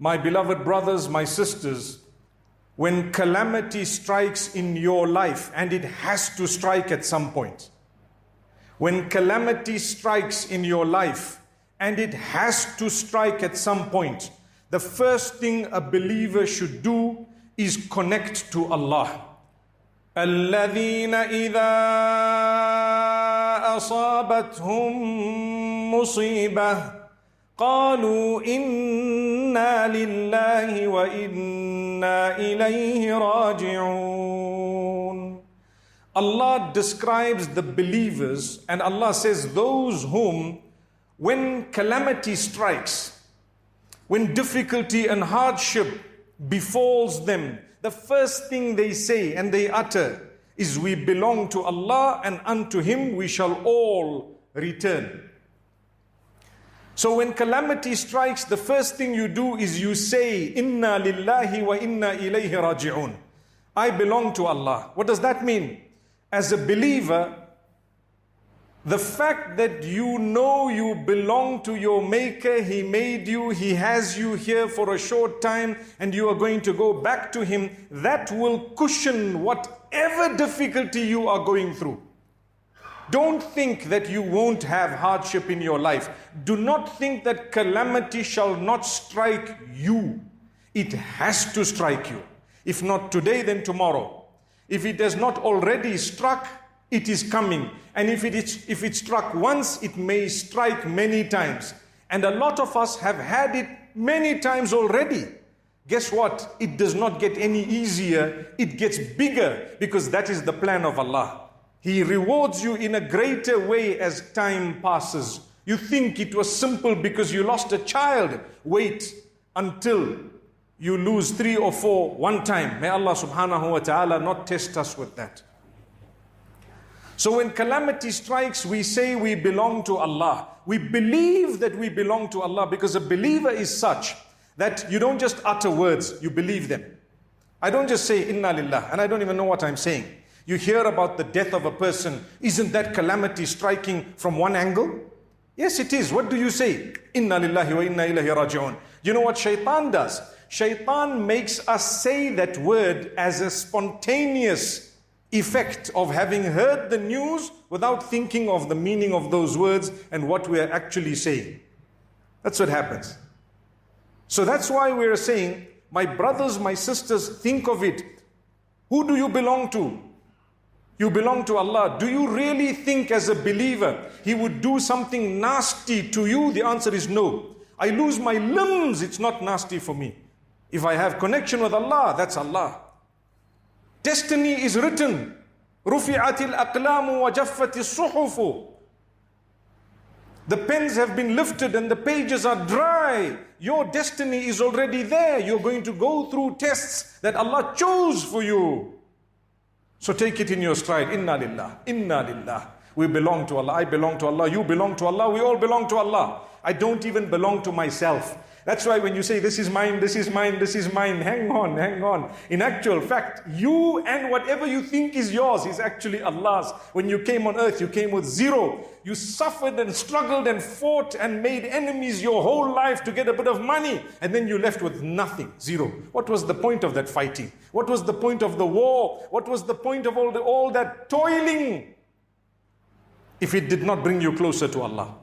My beloved brothers, my sisters, when calamity strikes in your life, and it has to strike at some point, when calamity strikes in your life, and it has to strike at some point, the first thing a believer should do is connect to Allah. الَّذِينَ إِذَا أَصَابَتْهُم مُّصِيبَةٌ قَالُوا إِنَّا لِلَّهِ وَإِنَّا إِلَيْهِ رَاجِعُونَ. Allah describes the believers, and Allah says those whom, when calamity strikes, when difficulty and hardship befalls them, the first thing they say and they utter is, we belong to Allah and unto Him we shall all return. So when calamity strikes, the first thing you do is you say, Inna lillahi wa inna ilayhi raji'un. I belong to Allah. What does that mean? As a believer, the fact that you know you belong to your Maker, He made you, He has you here for a short time, and you are going to go back to Him, that will cushion whatever difficulty you are going through. Don't think that you won't have hardship in your life. Do not think that calamity shall not strike you. It has to strike you. If not today, then tomorrow. If it has not already struck, it is coming. And if it struck once, it may strike many times. And a lot of us have had it many times already. Guess what? It does not get any easier. It gets bigger, because that is the plan of Allah. He rewards you in a greater way as time passes. You think it was simple because you lost a child. Wait until you lose 3 or 4 one time. May Allah subhanahu wa ta'ala not test us with that. So when calamity strikes, we say we belong to Allah. We believe that we belong to Allah, because a believer is such that you don't just utter words, you believe them. I don't just say Inna Lillah and I don't even know what I'm saying. You hear about the death of a person. Isn't that calamity striking from one angle? Yes, it is. What do you say? Inna lillahi wa inna ilayhi raji'un. You know what shaitan does? Shaitan makes us say that word as a spontaneous effect of having heard the news without thinking of the meaning of those words and what we are actually saying. That's what happens. So that's why we are saying, my brothers, my sisters, think of it. Who do you belong to? You belong to Allah. Do you really think as a believer He would do something nasty to you? The answer is no. I lose my limbs, it's not nasty for me. If I have connection with Allah, that's Allah. Destiny is written. رُفِعَتِ الْأَقْلَامُ وَجَفَّتِ الصُّحُفُ. The pens have been lifted and the pages are dry. Your destiny is already there. You're going to go through tests that Allah chose for you. So take it in your stride. Inna lillah, inna lillah. We belong to Allah. I belong to Allah. You belong to Allah. We all belong to Allah. I don't even belong to myself. That's why when you say, this is mine, this is mine, this is mine, hang on, hang on. In actual fact, you and whatever you think is yours is actually Allah's. When you came on earth, you came with zero. You suffered and struggled and fought and made enemies your whole life to get a bit of money. And then you left with nothing, zero. What was the point of that fighting? What was the point of the war? What was the point of all that toiling? If it did not bring you closer to Allah.